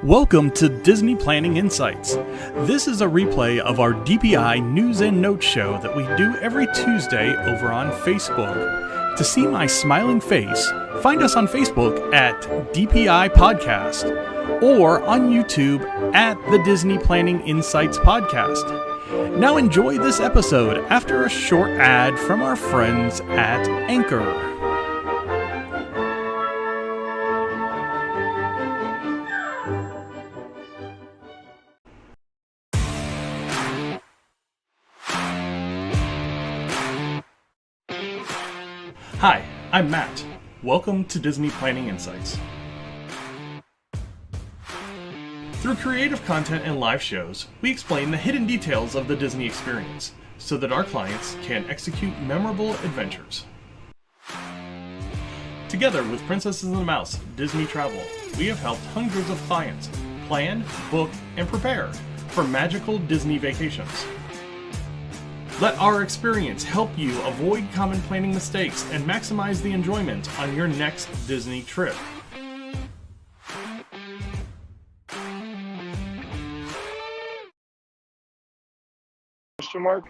Welcome to Disney Planning Insights. This is a replay of our DPI News and Notes show that we do every Tuesday over on Facebook. To see my smiling face, find us on Facebook at DPI Podcast or on YouTube at the Disney Planning Insights Podcast. Now enjoy this episode after a short ad from our friends at Anchor. Hi, I'm Matt. Welcome to Disney Planning Insights. Through creative content and live shows, we explain the hidden details of the Disney experience so that our clients can execute memorable adventures. Together with Princesses and the Mouse Disney Travel, we have helped hundreds of clients plan, book, and prepare for magical Disney vacations. Let our experience help you avoid common planning mistakes and maximize the enjoyment on your next Disney trip. Question mark?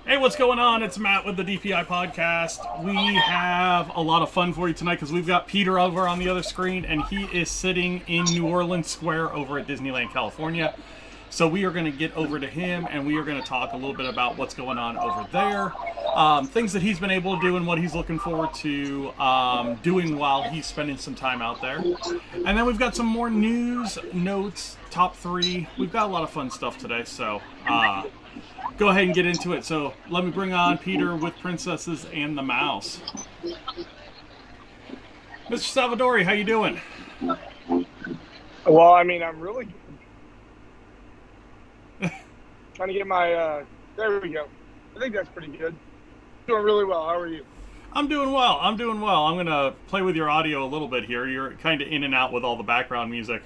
Hey, what's going on? It's Matt with the DPI Podcast. We have a lot of fun for you tonight because we've got Peter over on the other screen, and he is sitting in New Orleans Square over at Disneyland California. So we are going to get over to him and we are going to talk a little bit about what's going on over there, things that he's been able to do and what he's looking forward to doing while he's spending some time out there. And then we've got some more news, notes, top three. We've got a lot of fun stuff today, so go ahead and get into it. So let me bring on Peter with Princesses and the Mouse. Mr. Salvadori, how you doing? Well, I mean, I'm really trying to get my, there we go. I think that's pretty good. Doing really well. How are you? I'm doing well. I'm going to play with your audio a little bit here. You're kind of in and out with all the background music.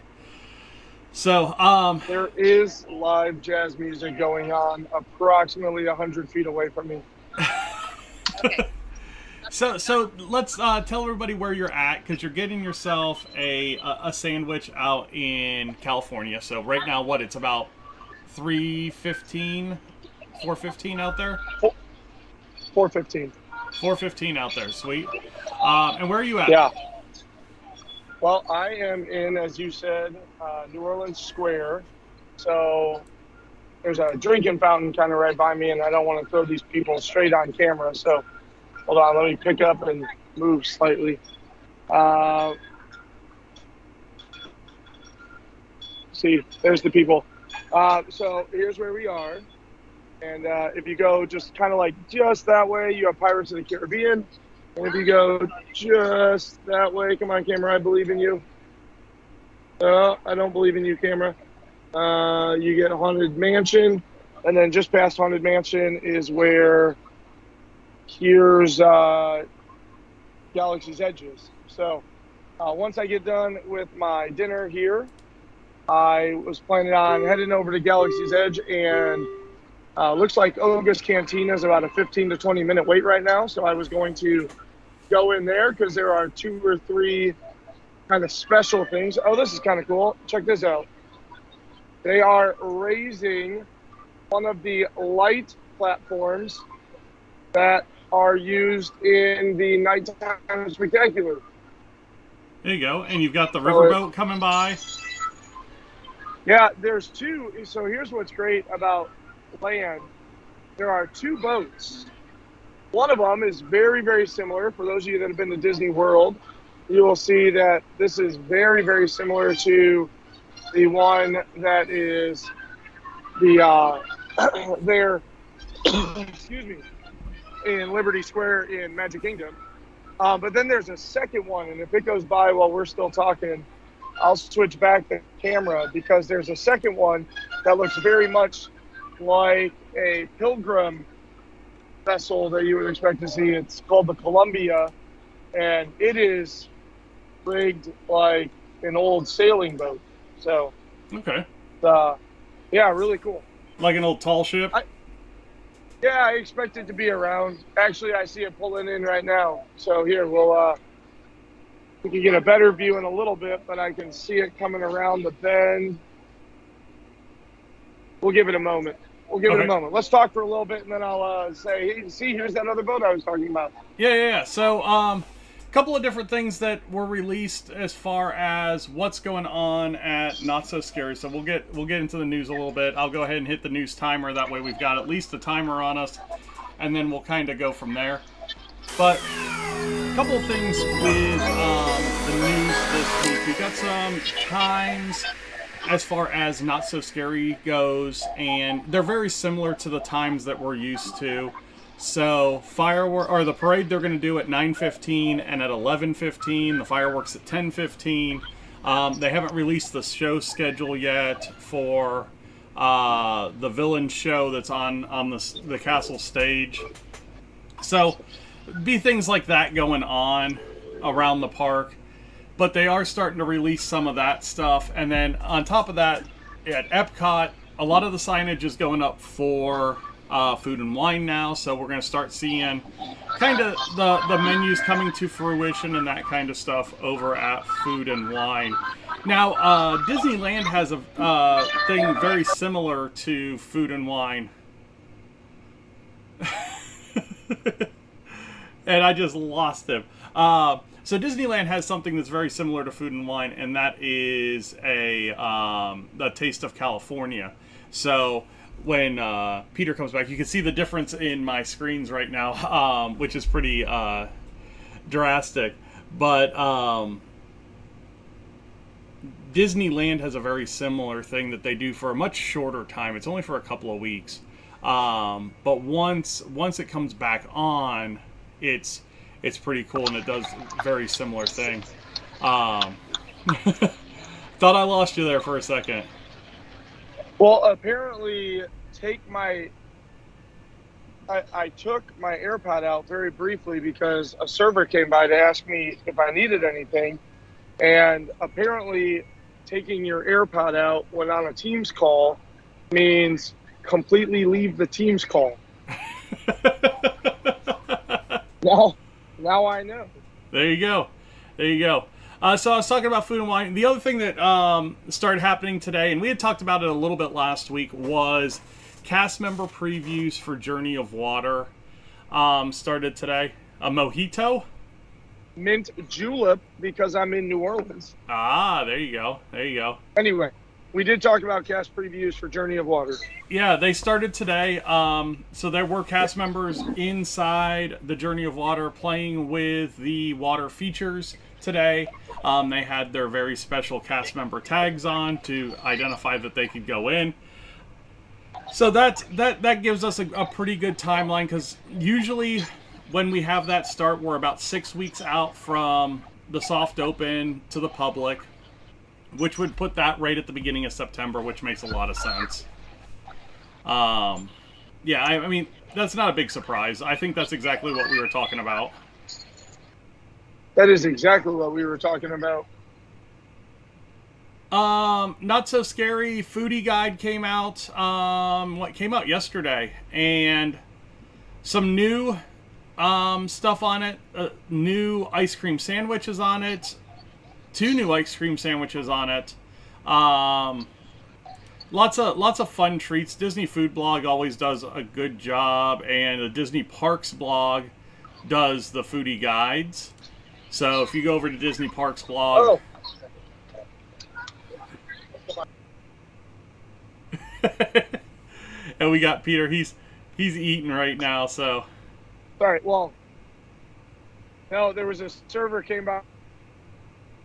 So, there is live jazz music going on approximately 100 feet away from me. So let's tell everybody where you're at, because you're getting yourself a sandwich out in California. So right now, it's about 4:15 out there? 4:15. 4:15 out there, sweet. And where are you at? Yeah. Well, I am in, as you said, New Orleans Square. So there's a drinking fountain kind of right by me, and I don't want to throw these people straight on camera. So hold on, let me pick up and move slightly. See, there's the people. So here's where we are. And if you go just kind of like just that way, you have Pirates of the Caribbean. And if you go just that way, come on, camera, I believe in you. I don't believe in you, camera. You get Haunted Mansion. And then just past Haunted Mansion is where here's Galaxy's Edge is. So once I get done with my dinner here, I was planning on heading over to Galaxy's Edge, and looks like Oga's Cantina is about a 15 to 20 minute wait right now. So I was going to go in there because there are 2 or 3 kind of special things. Oh, this is kind of cool. Check this out. They are raising one of the light platforms that are used in the nighttime spectacular. There you go. And you've got the riverboat coming by. Yeah, there's 2. So here's what's great about land. There are 2 boats. One of them is very, very similar. For those of you that have been to Disney World, you will see that this is very, very similar to the one that is the there, excuse me, in Liberty Square in Magic Kingdom. But then there's a second one, and if it goes by while we're still talking, I'll switch back the camera, because there's a second one that looks very much like a pilgrim vessel that you would expect to see. It's called the Columbia, and it is rigged like an old sailing boat. So, okay. Yeah, really cool. Like an old tall ship? I expect it to be around. Actually, I see it pulling in right now. So here, we'll We can get a better view in a little bit, but I can see it coming around the bend. We'll give it a moment. Let's talk for a little bit, and then I'll say, hey, see, here's that other boat I was talking about. Yeah. So, a couple of different things that were released as far as what's going on at Not So Scary. So we'll get into the news a little bit. I'll go ahead and hit the news timer. That way we've got at least a timer on us, and then we'll kind of go from there. But a couple of things with the news this week. We've got some times as far as Not So Scary goes, and they're very similar to the times that we're used to. So the parade they're going to do at 9:15 and at 11:15. The fireworks at 10:15. They haven't released the show schedule yet for the villain show that's on the castle stage. So be things like that going on around the park. But they are starting to release some of that stuff. And then on top of that, at Epcot, a lot of the signage is going up for food and wine now. So we're going to start seeing kind of the menus coming to fruition and that kind of stuff over at Food and Wine. Now, Disneyland has a thing very similar to Food and Wine. And I just lost him. So Disneyland has something that's very similar to Food and Wine, and that is a Taste of California. So when Peter comes back, you can see the difference in my screens right now, which is pretty drastic. But Disneyland has a very similar thing that they do for a much shorter time. It's only for a couple of weeks. But once it comes back on, it's pretty cool, and it does a very similar thing. Thought I lost you there for a second. Well, apparently, I took my AirPod out very briefly because a server came by to ask me if I needed anything. And apparently, taking your AirPod out when on a Teams call means completely leave the Teams call. Now I know. There you go. So I was talking about Food and Wine. The other thing that started happening today, and we had talked about it a little bit last week, was cast member previews for Journey of Water started today. A mojito? Mint julep, because I'm in New Orleans. Ah, there you go. Anyway, we did talk about cast previews for Journey of Water. Yeah, they started today. So there were cast members inside the Journey of Water playing with the water features today. They had their very special cast member tags on to identify that they could go in. So that gives us a pretty good timeline, because usually when we have that start, we're about 6 weeks out from the soft open to the public, which would put that right at the beginning of September, which makes a lot of sense. Yeah, I mean, that's not a big surprise. I think that's exactly what we were talking about. That is exactly what we were talking about. Not So Scary Foodie Guide came out. Came out yesterday, and some new stuff on it. New ice cream sandwiches on it. 2 new ice cream sandwiches on it. Lots of fun treats. Disney Food Blog always does a good job, and the Disney Parks blog does the foodie guides. So if you go over to Disney Parks blog, and we got Peter. He's eating right now. So sorry. Well, no, there was a server came by.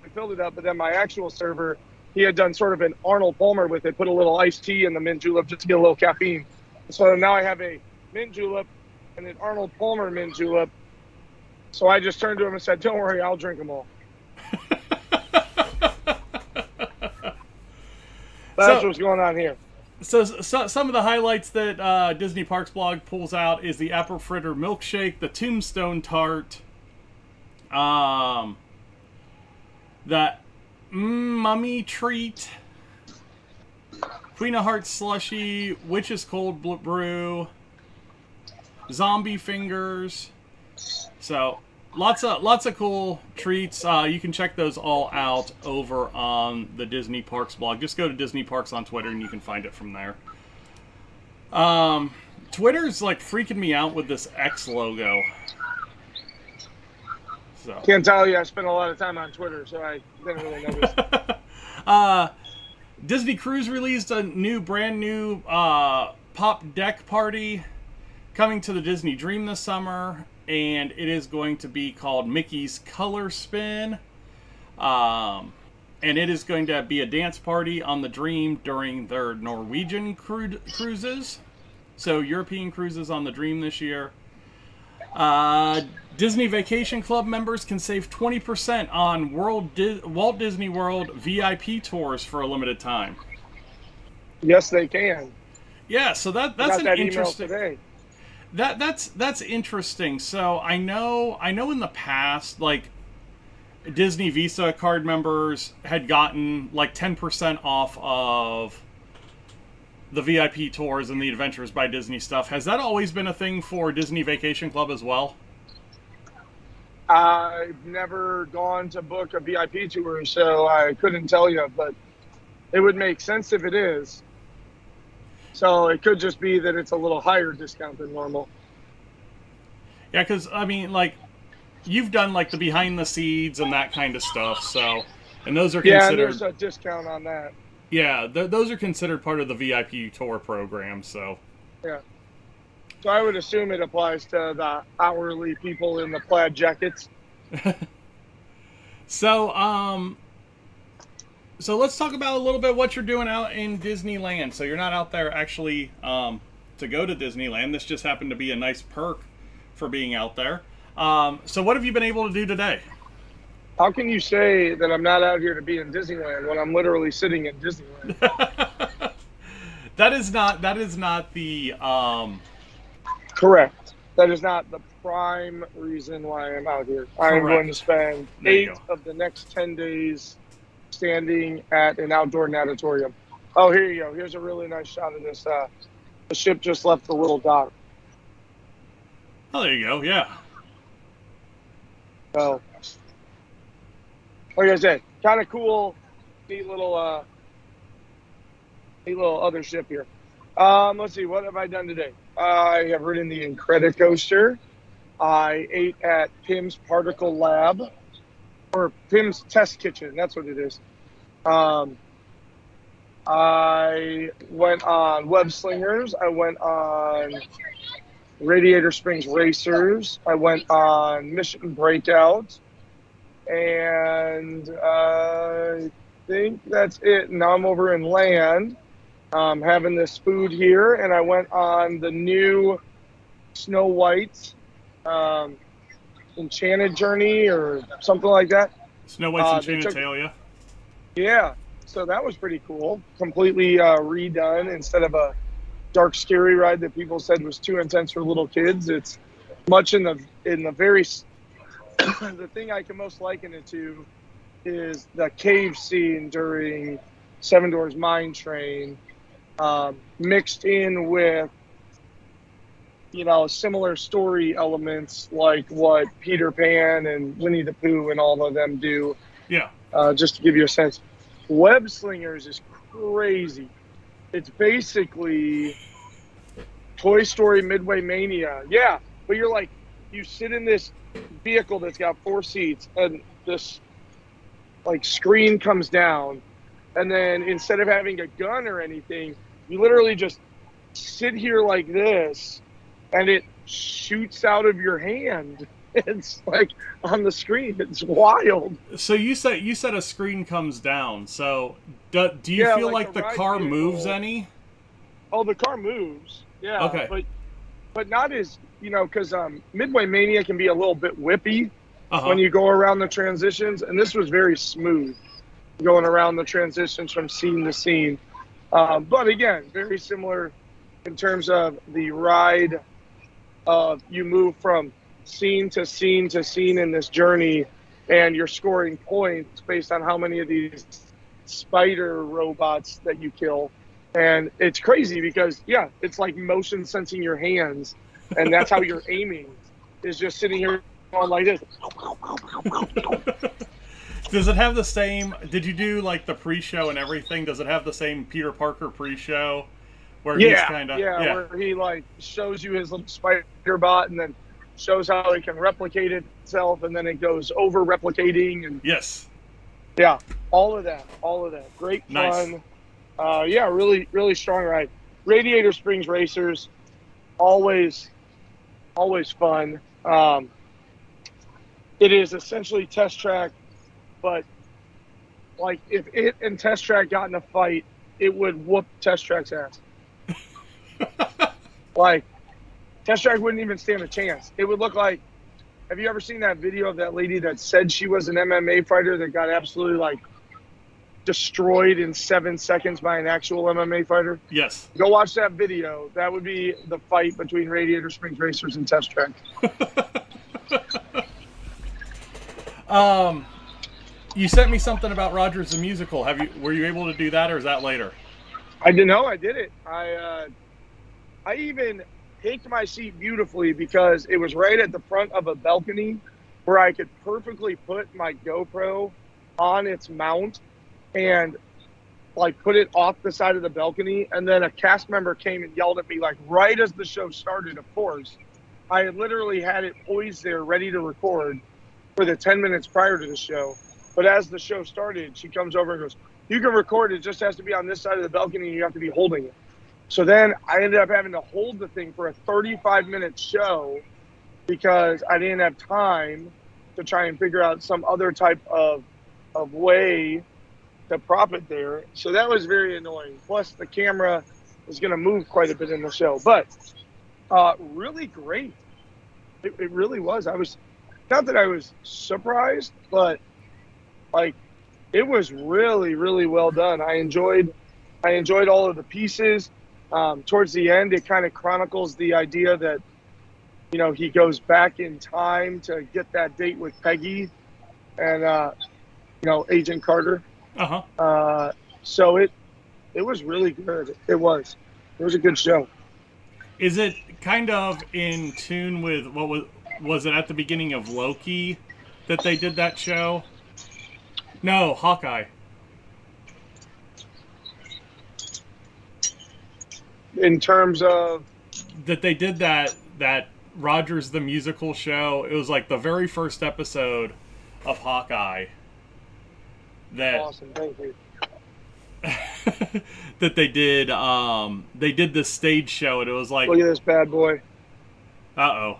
I filled it up, but then my actual server, he had done sort of an Arnold Palmer with it, put a little iced tea in the mint julep just to get a little caffeine. So now I have a mint julep and an Arnold Palmer mint julep. So I just turned to him and said, "Don't worry, I'll drink them all." That's what's going on here. So some of the highlights that Disney Parks blog pulls out is the apple fritter milkshake, the tombstone tart, that mummy treat, Queen of Hearts slushy, Witch's Cold Brew, zombie fingers. So lots of cool treats. You can check those all out over on the Disney Parks blog. Just go to Disney Parks on Twitter and you can find it from there. Twitter's like freaking me out with this X logo. So. Can't tell you, I spent a lot of time on Twitter, so I didn't really notice. Disney Cruise released a brand new pop deck party coming to the Disney Dream this summer, and it is going to be called Mickey's Color Spin. And it is going to be a dance party on the Dream during their Norwegian cruises. So European cruises on the Dream this year. Disney Vacation Club members can save 20% on Walt Disney World VIP tours for a limited time. Yes, they can. Yeah, so that's an interesting. Today. That's interesting. So I know in the past, like Disney Visa card members had gotten like 10% off of the VIP tours and the Adventures by Disney stuff. Has that always been a thing for Disney Vacation Club as well? I've never gone to book a VIP tour, so I couldn't tell you, but it would make sense if it is. So it could just be that it's a little higher discount than normal. Yeah, because, I mean, like, you've done, like, the behind the scenes and that kind of stuff, so, and those are considered... Yeah, and there's a discount on that. Yeah, those are considered part of the VIP tour program, so... Yeah. So I would assume it applies to the hourly people in the plaid jackets. So let's talk about a little bit what you're doing out in Disneyland. So you're not out there actually to go to Disneyland. This just happened to be a nice perk for being out there. So what have you been able to do today? How can you say that I'm not out here to be in Disneyland when I'm literally sitting in Disneyland? That is not the... Correct. That is not the prime reason why I'm out here. I'm going to spend 8 of the next 10 days standing at an outdoor natatorium. Oh, here you go. Here's a really nice shot of this. The ship just left the little dock. Oh, there you go. Yeah. So, like I said, kind of cool, neat little other ship here. Let's see. What have I done today? I have ridden the Incredicoaster. I ate at Pim's Particle Lab, or Pim's Test Kitchen. That's what it is. I went on Web Slingers. I went on Radiator Springs Racers. I went on Mission Breakout. And I think that's it. Now I'm over in Land. Having this food here, and I went on the new Snow White Enchanted Journey or something like that. Snow White's Enchanted Tale, yeah. Yeah, so that was pretty cool. Completely redone. Instead of a dark, scary ride that people said was too intense for little kids, it's much in the very the thing I can most liken it to is the cave scene during Seven Dwarfs Mine Train. Mixed in with, similar story elements like what Peter Pan and Winnie the Pooh and all of them do. Yeah. Just to give you a sense. Web Slingers is crazy. It's basically Toy Story Midway Mania. Yeah, but you sit in this vehicle that's got 4 seats and this screen comes down, and then instead of having a gun or anything, you literally just sit here like this, and it shoots out of your hand. It's like on the screen. It's wild. So you said a screen comes down. So do you feel like the car moves any? Oh, the car moves. Yeah. Okay. But not as, because Midway Mania can be a little bit whippy Uh-huh. when you go around the transitions, and this was very smooth going around the transitions from scene to scene. But again, very similar in terms of the ride. You move from scene to scene to scene in this journey, and you're scoring points based on how many of these spider robots that you kill. And it's crazy because, it's like motion sensing your hands, and that's how you're aiming, is just sitting here going like this. Does it have the same? Did you do like the pre-show and everything? Does it have the same Peter Parker pre-show where he's kind of where he like shows you his little spider bot and then shows how it can replicate itself, and then it goes over replicating and yes, yeah, all of that, great nice. fun. Yeah, really strong ride. Radiator Springs Racers, always fun. It is essentially Test Track, but like if it and Test Track got in a fight, it would whoop Test Track's ass. Like Test Track wouldn't even stand a chance. It would look like, have you ever seen that video of that lady that said she was an MMA fighter that got absolutely like destroyed in 7 seconds by an actual MMA fighter? Yes. Go watch that video. That would be the fight between Radiator Springs Racers and Test Track. You sent me something about Rogers the Musical. Were you able to do that, or is that later? I didn't know I did it. I even picked my seat beautifully because it was right at the front of a balcony where I could perfectly put my GoPro on its mount and like put it off the side of the balcony. And then a cast member came and yelled at me like right as the show started, of course. I had literally had it poised there ready to record for the 10 minutes prior to the show. But as the show started, she comes over and goes, "You can record, it just has to be on this side of the balcony and you have to be holding it." So then I ended up having to hold the thing for a 35-minute show because I didn't have time to try and figure out some other type of way to prop it there. So that was very annoying. Plus the camera was going to move quite a bit in the show. But really great. It really was. I was, not that I was surprised, but like it was really well done. I enjoyed all of the pieces. Towards the end, it kind of chronicles the idea that, you know, he goes back in time to get that date with Peggy and, you know, Agent Carter. So it was really good. It was a good show. Is it kind of in tune with what was it at the beginning of Loki that they did that show? No, Hawkeye. In terms of that they did that Rogers the Musical show. It was like the very first episode of Hawkeye. That awesome, thank you. that they did this stage show, and it was like, look at this bad boy. Uh-oh.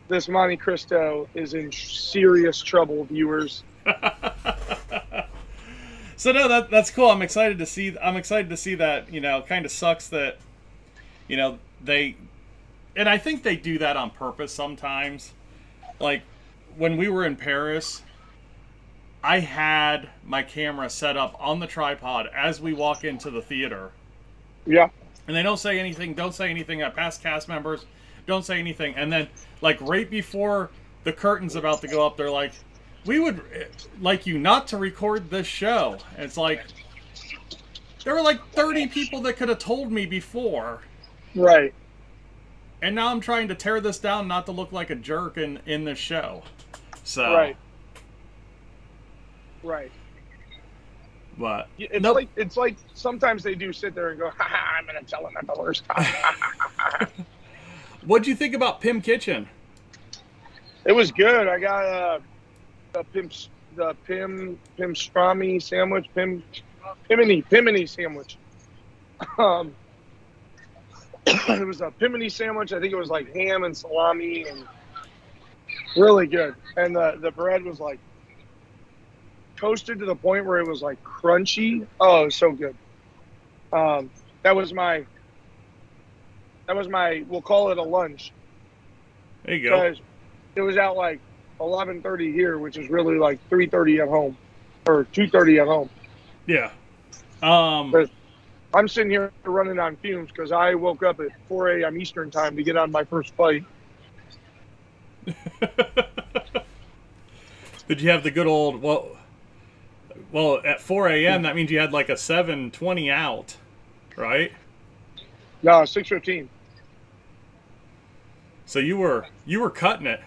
This Monte Cristo is in serious trouble, viewers. So no, that's cool. I'm excited to see that. You know, kind of sucks that, you know, and I think they do that on purpose sometimes. Like when we were in Paris, I had my camera set up on the tripod as we walk into the theater. Yeah. And they don't say anything. Past cast members don't say anything. And then, like, right before the curtain's about to go up, they're like, "We would like you not to record this show." And it's like, there were like 30 people that could have told me before. Right. And now I'm trying to tear this down not to look like a jerk in this show. So. Right. But it's like sometimes they do sit there and go, "Ha, I'm gonna tell them at the worst time." What'd you think about Pim Kitchen? It was good. I got the Pim Strami sandwich, Pimini sandwich. It was a Pimini sandwich. I think it was like ham and salami and really good. And the bread was like toasted to the point where it was like crunchy. Oh, it was so good. That was my, we'll call it a lunch. There you go. Because it was at like 11:30 here, which is really like 3:30 at home, or 2:30 at home. Yeah. But I'm sitting here running on fumes because I woke up at 4 a.m. Eastern time to get on my first flight. Did you have the good old, well, at 4 a.m., that means you had like a 7:20 out, right? No, 6:15. So you were cutting it.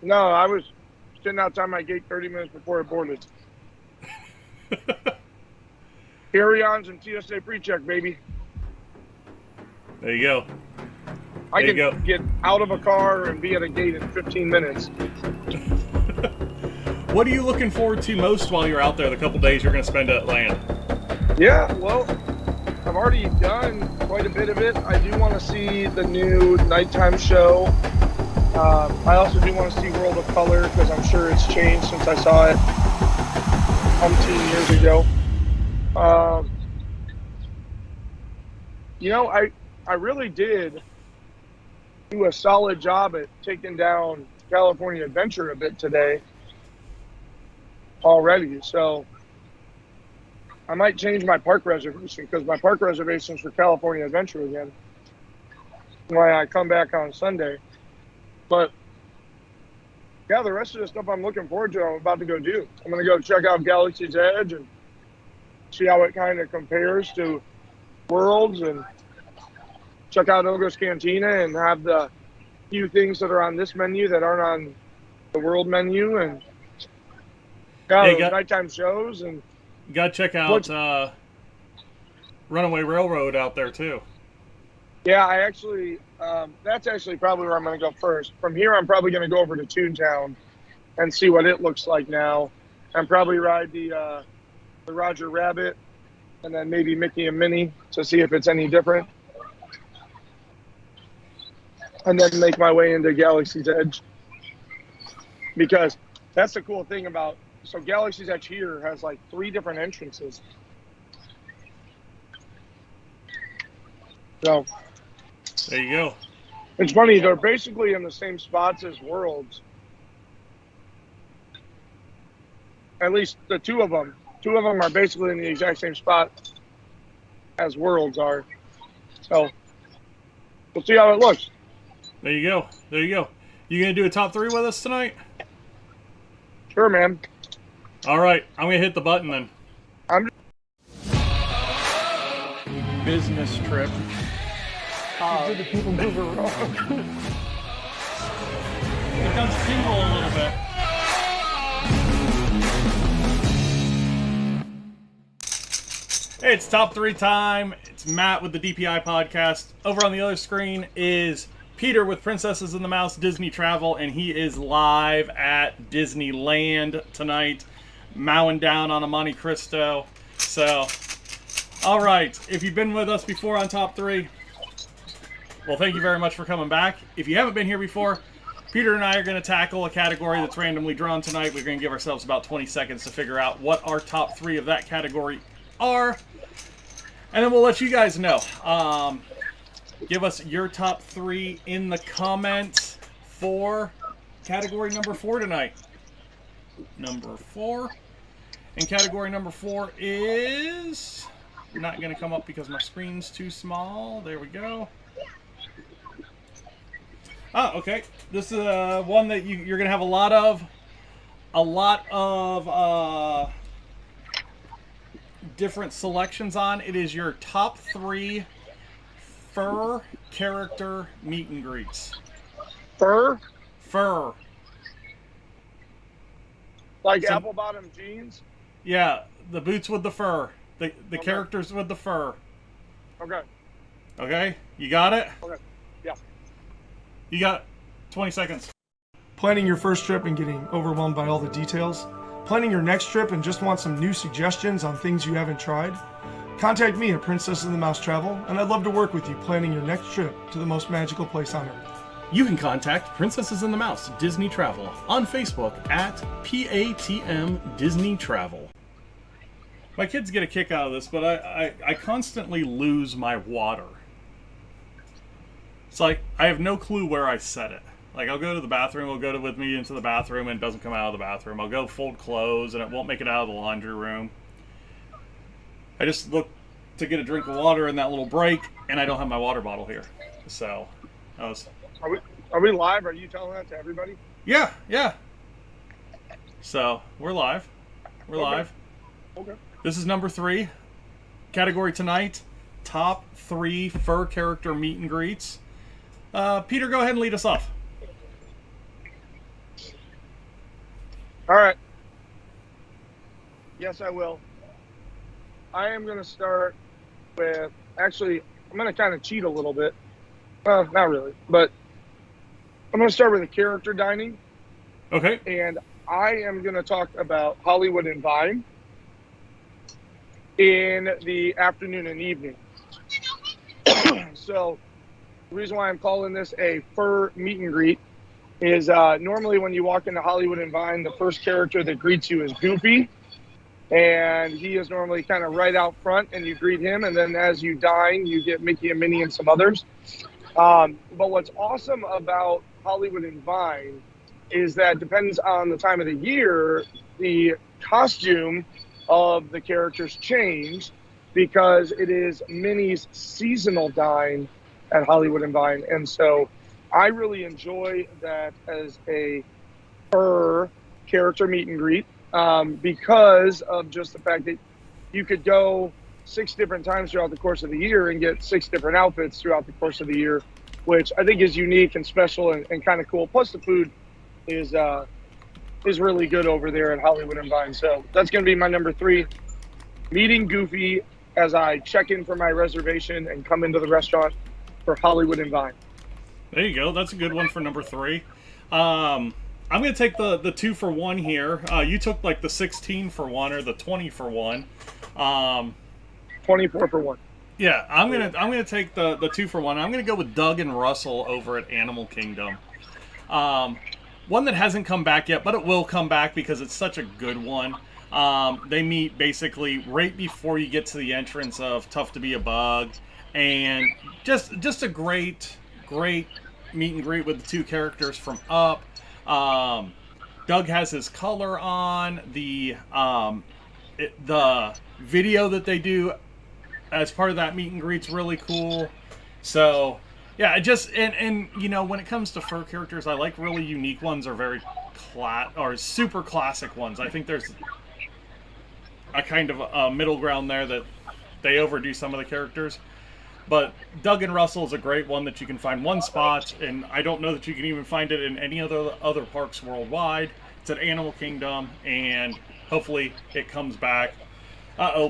No, I was sitting outside my gate 30 minutes before I boarded. Carry-ons and TSA pre-check, baby. There you go. I can get out of a car and be at a gate in 15 minutes. What are you looking forward to most while you're out there the couple days you're going to spend at land? Yeah, well, I've already done quite a bit of it. I do want to see the new nighttime show. I also do want to see World of Color because I'm sure it's changed since I saw it umpteen years ago. I really did do a solid job at taking down California Adventure a bit today already. So I might change my park reservation because my park reservation is for California Adventure again when I come back on Sunday. But yeah, the rest of the stuff I'm looking forward to, I'm about to go do. I'm going to go check out Galaxy's Edge and see how it kind of compares to Worlds, and check out Oga's Cantina and have the few things that are on this menu that aren't on the World menu, and nighttime shows. And you got to check out Runaway Railroad out there too. Yeah, I actually, that's actually probably where I'm going to go first. From here, I'm probably going to go over to Toontown and see what it looks like now, and probably ride the Roger Rabbit, and then maybe Mickey and Minnie to see if it's any different. And then make my way into Galaxy's Edge. Because that's the cool thing about, so Galaxy's Edge here has like 3 different entrances. So there you go. It's funny, they're basically in the same spots as Worlds. At least the 2 of them. 2 of them are basically in the exact same spot as Worlds are. So we'll see how it looks. There you go. There you go. You gonna do a top 3 with us tonight? Sure, man. All right, I'm gonna hit the button then. Business trip. Did the people move around? It does tingle a little bit. Hey, it's top 3 time. It's Matt with the DPI podcast. Over on the other screen is Peter with Princesses and the Mouse Disney Travel, and he is live at Disneyland tonight, mowing down on a Monte Cristo. So, all right, if you've been with us before on top 3, well, thank you very much for coming back. If you haven't been here before, Peter and I are going to tackle a category that's randomly drawn tonight. We're going to give ourselves about 20 seconds to figure out what our top 3 of that category are, and then we'll let you guys know. Give us your top 3 in the comments for category number 4 tonight. Number 4. And category number 4 is not going to come up because my screen's too small. There we go. Oh, okay. This is one that you're going to have a lot of different selections on. It is your top 3 fur character meet and greets. Fur? Fur. Like apple bottom jeans? Yeah, the boots with the fur. The characters with the fur. Okay. Okay? You got it? Okay. Yeah. You got 20 seconds. Planning your first trip and getting overwhelmed by all the details? Planning your next trip and just want some new suggestions on things you haven't tried? Contact me at Princess and the Mouse Travel, and I'd love to work with you planning your next trip to the most magical place on earth. You can contact Princesses and the Mouse Disney Travel on Facebook at PATM Disney Travel. My kids get a kick out of this, but I constantly lose my water. It's like I have no clue where I set it. Like I'll go to the bathroom, it'll go with me into the bathroom and it doesn't come out of the bathroom. I'll go fold clothes and it won't make it out of the laundry room. I just look to get a drink of water in that little break, and I don't have my water bottle here. So, Are we live? Are you telling that to everybody? Yeah. So, we're live. We're live. Okay. This is number 3. Category tonight, top 3 fur character meet and greets. Peter, go ahead and lead us off. All right. Yes, I will. I am going to start with, actually, I'm going to kind of cheat a little bit. Well, not really, but I'm going to start with a character dining. Okay. And I am going to talk about Hollywood and Vine in the afternoon and evening. So the reason why I'm calling this a fur meet and greet is normally when you walk into Hollywood and Vine, the first character that greets you is Goofy. And he is normally kind of right out front, and you greet him. And then as you dine, you get Mickey and Minnie and some others. But what's awesome about Hollywood and Vine is that depends on the time of the year, the costume of the characters change because it is Minnie's seasonal dine at Hollywood and Vine. And so I really enjoy that as a fur character meet and greet. Because of just the fact that you could go 6 different times throughout the course of the year and get 6 different outfits throughout the course of the year, which I think is unique and special and kind of cool. Plus the food is really good over there at Hollywood and Vine. So that's going to be my number 3, meeting Goofy as I check in for my reservation and come into the restaurant for Hollywood and Vine. There you go. That's a good one for number 3. I'm going to take the 2 for 1 here. You took like the 16 for 1 or the 20 for 1. 24 for 1. Yeah, I'm gonna take the 2 for 1. I'm gonna go with Doug and Russell over at Animal Kingdom. One that hasn't come back yet, but it will come back because it's such a good one. They meet basically right before you get to the entrance of Tough to Be a Bug, and just a great meet and greet with the 2 characters from Up. Doug has his color on. The video that they do as part of that meet and greet's really cool. So yeah, and you know, when it comes to fur characters, I like really unique ones or very super classic ones. I think there's a kind of a middle ground there that they overdo some of the characters. But Doug and Russell is a great one that you can find one spot, and I don't know that you can even find it in any other parks worldwide. It's at Animal Kingdom, and hopefully it comes back.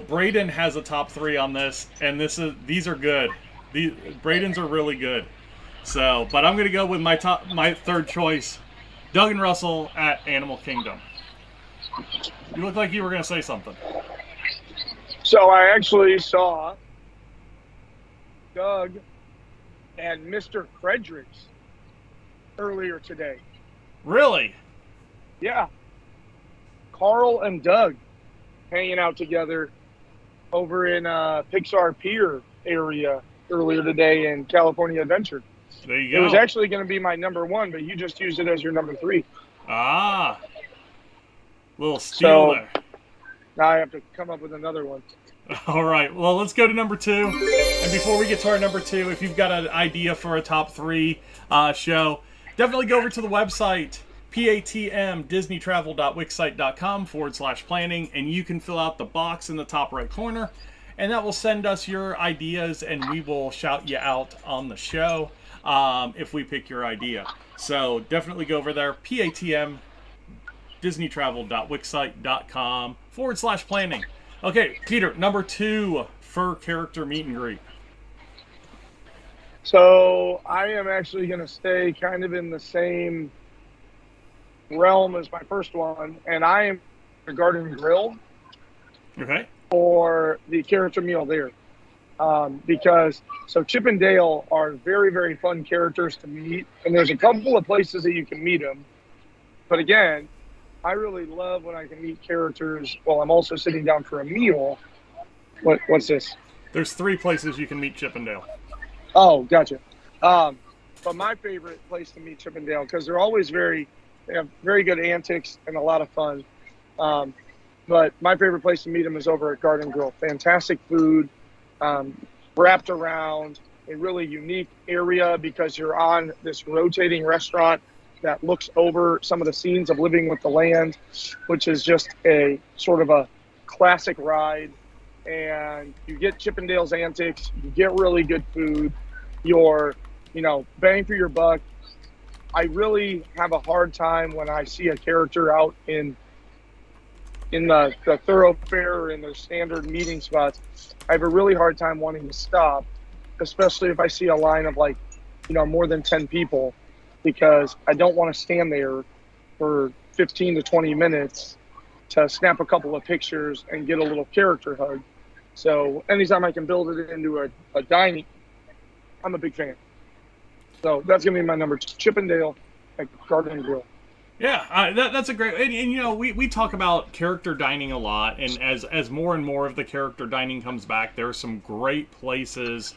Braden has a top 3 on this, and these are good. Braden's are really good. So, but I'm gonna go with my 3rd choice, Doug and Russell at Animal Kingdom. You look like you were gonna say something. So I actually saw Doug and Mr. Fredericks earlier today. Really? Yeah. Carl and Doug hanging out together over in Pixar Pier area earlier today in California Adventure. There you go. It was actually going to be my number 1, but you just used it as your number 3. Ah. Little steal there. Now I have to come up with another one. All right, well, let's go to number 2. And before we get to our number 2, if you've got an idea for a top 3 show, definitely go over to the website, patmdisneytravel.wixsite.com/planning, and you can fill out the box in the top right corner, and that will send us your ideas, and we will shout you out on the show if we pick your idea. So definitely go over there, patmdisneytravel.wixsite.com/planning. Okay, Peter, number 2, fur character meet and greet. So I am actually going to stay kind of in the same realm as my first one, and I am the Garden Grill. Okay. For the character meal there. Because Chip and Dale are very, very fun characters to meet, and there's a couple of places that you can meet them. But again, I really love when I can meet characters while I'm also sitting down for a meal. What's this? There's 3 places you can meet Chip and Dale. Oh, gotcha. But my favorite place to meet Chip and Dale, because they have very good antics and a lot of fun. But my favorite place to meet them is over at Garden Grill. Fantastic food, wrapped around a really unique area because you're on this rotating restaurant that looks over some of the scenes of Living with the Land, which is just a sort of a classic ride. And you get Chip and Dale's antics, you get really good food, you're, bang for your buck. I really have a hard time when I see a character out in in the thoroughfare or in their standard meeting spots, I have a really hard time wanting to stop, especially if I see a line of like, more than 10 people, because I don't want to stand there for 15 to 20 minutes to snap a couple of pictures and get a little character hug. So anytime I can build it into a dining, I'm a big fan. So that's going to be my number 2, Chippendale at Garden Grill. Yeah, that's a great, and we talk about character dining a lot, and as more and more of the character dining comes back, there are some great places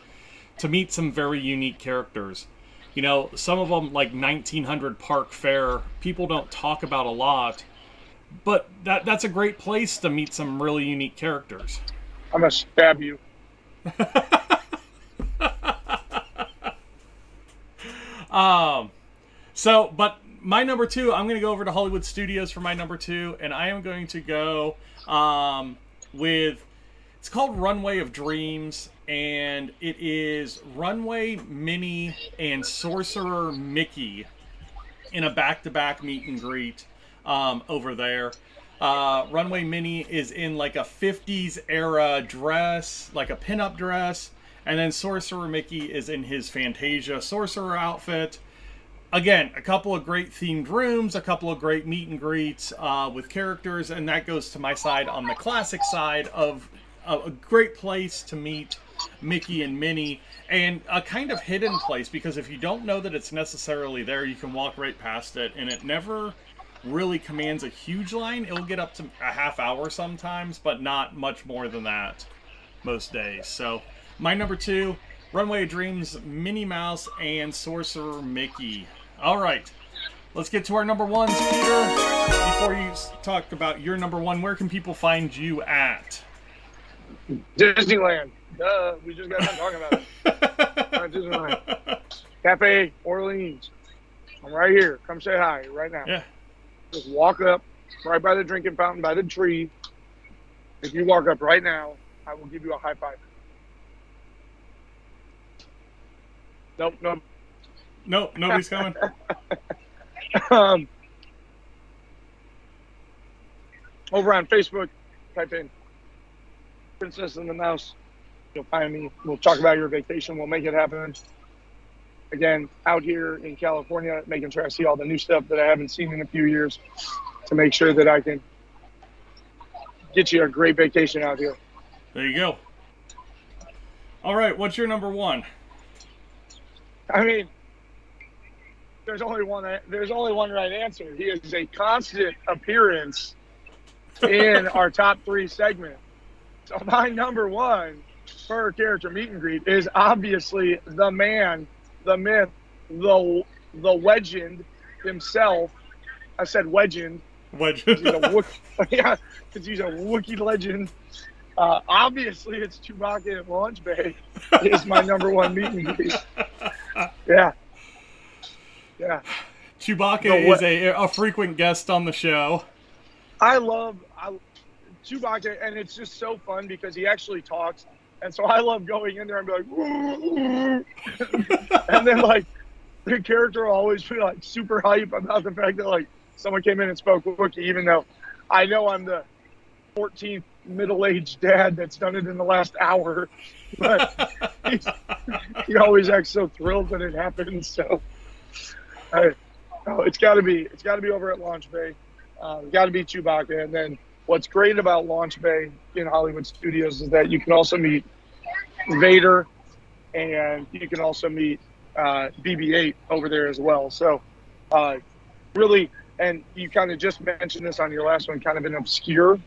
to meet some very unique characters. Some of them, like 1900 Park Fair, people don't talk about a lot, but that's a great place to meet some really unique characters. I'm going to stab you. But my number 2, I'm going to go over to Hollywood Studios for my number 2, and I am going to go with, it's called Runway of Dreams, and it is Runway Minnie and Sorcerer Mickey in a back-to-back meet and greet over there. Runway Minnie is in like a 50s era dress, like a pinup dress, and then Sorcerer Mickey is in his Fantasia sorcerer outfit. Again, a couple of great themed rooms, a couple of great meet and greets with characters, and that goes to my side on the classic side of a great place to meet Mickey and Minnie, and a kind of hidden place, because if you don't know that it's necessarily there, you can walk right past it, and it never really commands a huge line. It'll get up to a half hour sometimes, but not much more than that most days. So my number 2, Runway of Dreams, Minnie Mouse, and Sorcerer Mickey. All right, let's get to our number 1s, Peter. Before you talk about your number 1, where can people find you at? Disneyland. Duh, we just got done talking about it. Disneyland. Cafe Orleans. I'm right here. Come say hi right now. Yeah. Just walk up right by the drinking fountain, by the tree. If you walk up right now, I will give you a high five. Nope. Nope, nobody's coming. Over on Facebook, type in Princess and the Mouse. You'll find me. We'll talk about your vacation. We'll make it happen. Again, out here in California, making sure I see all the new stuff that I haven't seen in a few years to make sure that I can get you a great vacation out here. There you go. All right, what's your number 1? I mean, there's only one right answer. He is a constant appearance in our top 3 segment. So my number 1 for character meet and greet is obviously the man, the myth, the legend himself. I said legend. Legend. Yeah, because he's a Wookiee legend. Obviously, it's Chewbacca at Launch Bay is my number 1 meet and greet. Yeah. Chewbacca is a frequent guest on the show. I love Chewbacca, and it's just so fun because he actually talks. And so I love going in there and be like, woo. And then like the character will always be like super hype about the fact that like someone came in and spoke Wookiee, even though I know I'm the 14th middle-aged dad that's done it in the last hour. But he always acts so thrilled when it happens. So it's got to be over at Launch Bay. Got to be Chewbacca. And then what's great about Launch Bay in Hollywood Studios is that you can also meet Vader, and you can also meet BB-8 over there as well. So really, and you kind of just mentioned this on your last one, kind of an obscure.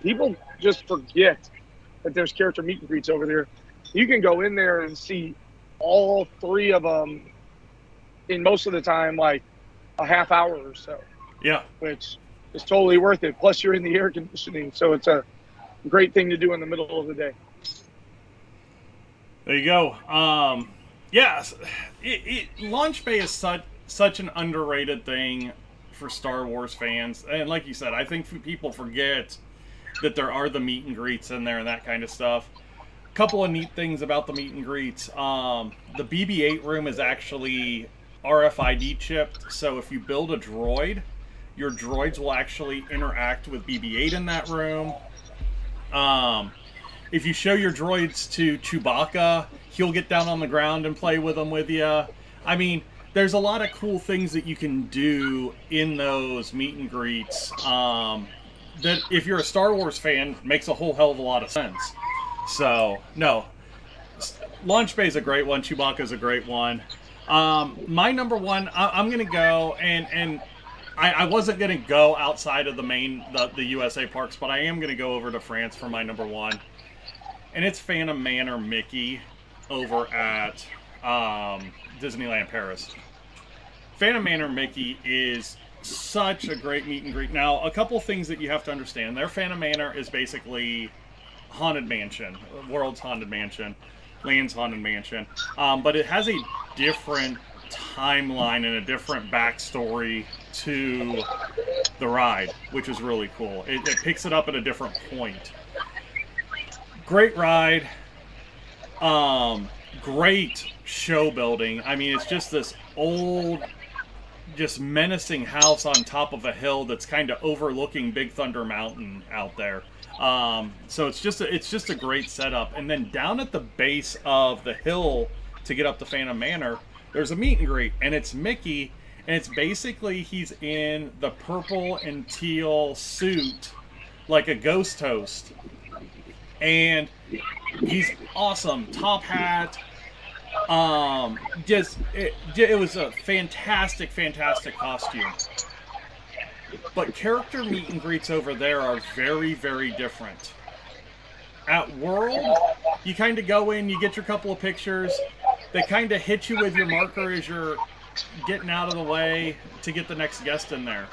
People just forget that there's character meet and greets over there. You can go in there and see all 3 of them in most of the time, like a half hour or so. Yeah. Which is totally worth it. Plus, you're in the air conditioning, so it's a great thing to do in the middle of the day. There you go. Yes, Launch Bay is such an underrated thing for Star Wars fans, and like you said, I think people forget that there are the meet and greets in there and that kind of stuff. A couple of neat things about the meet and greets. The BB-8 room is actually RFID chipped, so if you build a droid, your droids will actually interact with BB-8 in that room. If you show your droids to Chewbacca, he'll get down on the ground and play with them with you. I mean, there's a lot of cool things that you can do in those meet and greets that, if you're a Star Wars fan, makes a whole hell of a lot of sense. So, no. Launch Bay is a great one. Chewbacca's a great one. My number one, I'm going to go, and I wasn't going to go outside of the USA parks, but I am going to go over to France for my number one. And it's Phantom Manor Mickey over at Disneyland Paris. Phantom Manor Mickey is such a great meet and greet. Now, a couple things that you have to understand. Their Phantom Manor is basically Haunted Mansion, World's Haunted Mansion, Land's Haunted Mansion. But it has a different timeline and a different backstory to the ride, which is really cool. It picks it up at a different point. Great ride. Great show building. I mean, it's just this old, just menacing house on top of a hill that's kind of overlooking Big Thunder Mountain out there. So it's just a great setup. And then down at the base of the hill to get up to Phantom Manor, there's a meet and greet, and it's Mickey, and it's basically he's in the purple and teal suit like a ghost host. And he's awesome. Top hat. It was a fantastic costume. But character meet and greets over there are very, very different. At World, you kind of go in, you get your couple of pictures. They kind of hit you with your marker as you're getting out of the way to get the next guest in there.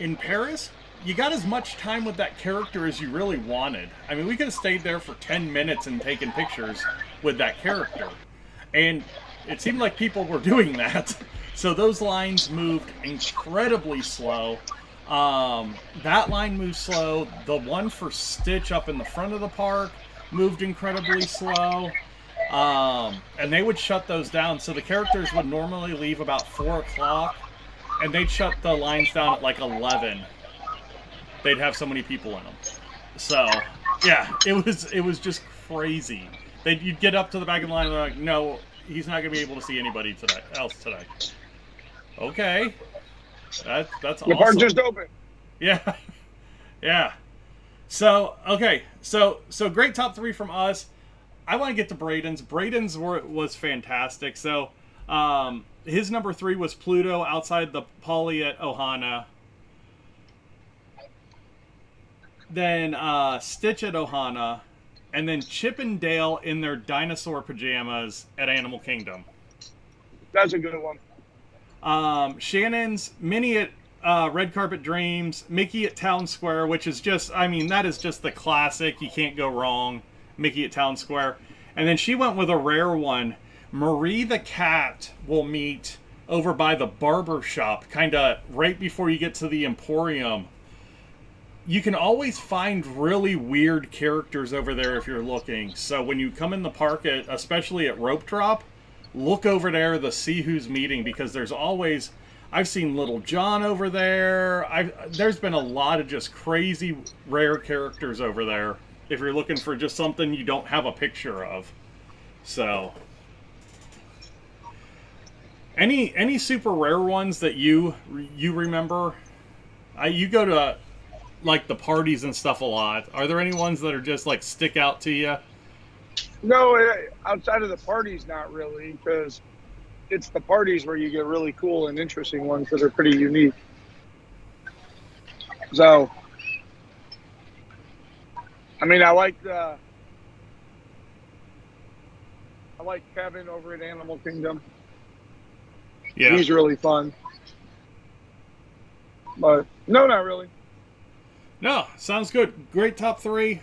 In Paris, you got as much time with that character as you really wanted. I mean, we could have stayed there for 10 minutes and taken pictures with that character. And it seemed like people were doing that. So those lines moved incredibly slow. That line moved slow. The one for Stitch up in the front of the park moved incredibly slow. And they would shut those down. So the characters would normally leave about 4 o'clock. And they'd shut the lines down at like 11. They'd have so many people in them. So, yeah, it was just crazy. You'd get up to the back of the line and they're like, no, he's not going to be able to see anybody else today. Okay. That's awesome. The park just opened. Yeah. Yeah. So, okay. So great top three from us. I want to get to Braden's. Braden's was fantastic. So, his number 3 was Pluto outside the Poly at Ohana. Then Stitch at Ohana, and then Chip and Dale in their dinosaur pajamas at Animal Kingdom. That's a good one. Shannon's Minnie at Red Carpet Dreams, Mickey at Town Square, which is just, I mean, that is just the classic. You can't go wrong. Mickey at Town Square. And then she went with a rare one. Marie the cat will meet over by the barber shop, kind of right before you get to the Emporium. You can always find really weird characters over there if you're looking. So when you come in the park, especially at Rope Drop, look over there to see who's meeting, because there's always... I've seen Little John over there. There's been a lot of just crazy rare characters over there if you're looking for just something you don't have a picture of. So... Any super rare ones that you remember? You go to... like the parties and stuff a lot. Are there any ones that are just like stick out to you? No, outside of the parties, not really, because it's the parties where you get really cool and interesting ones that are pretty unique. So, I mean, I like Kevin over at Animal Kingdom. Yeah, he's really fun. But no, not really. No, sounds good. Great top three.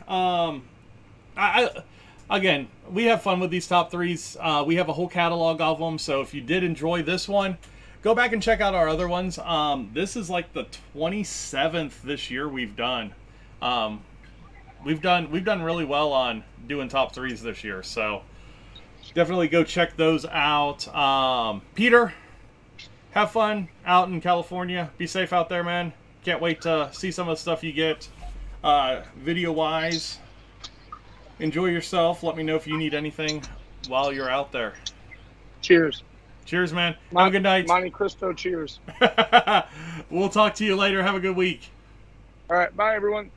Again, we have fun with these top threes. We have a whole catalog of them, so if you did enjoy this one, go back and check out our other ones. This is like the 27th this year we've done. We've done really well on doing top threes this year, so definitely go check those out. Peter, have fun out in California. Be safe out there, man. Can't wait to see some of the stuff you get video-wise. Enjoy yourself. Let me know if you need anything while you're out there. Cheers. Cheers, man. Have a good night. Monte Cristo, cheers. We'll talk to you later. Have a good week. All right, bye, everyone.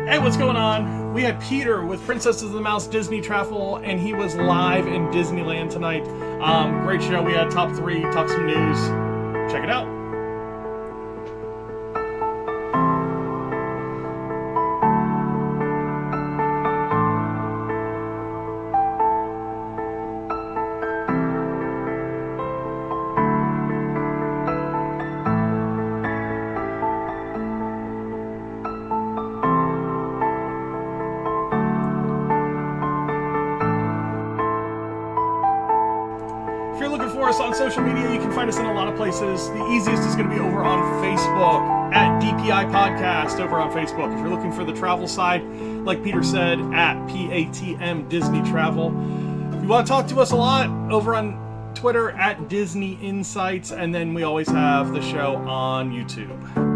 Hey, what's going on? We had Peter with Princesses of the Mouse Disney Travel, and he was live in Disneyland tonight. Great show. We had top 3, talk some news. Check it out. If you're looking for us on social media, you can find us in a lot of places. The easiest is going to be over on Facebook, at DPI Podcast over on Facebook. If you're looking for the travel side, like Peter said, at PATM Disney Travel. If you want to talk to us a lot, over on Twitter, at Disney Insights, and then we always have the show on YouTube.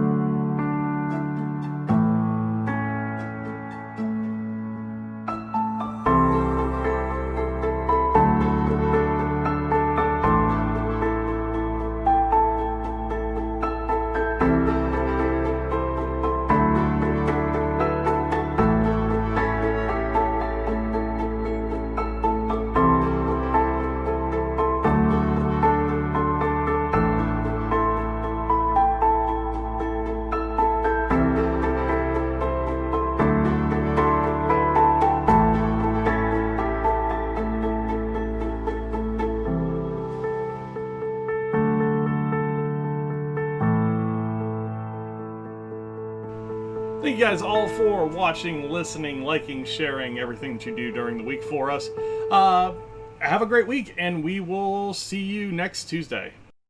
Thank you guys all for watching, listening, liking, sharing, everything that you do during the week for us. Have a great week, and we will see you next Tuesday.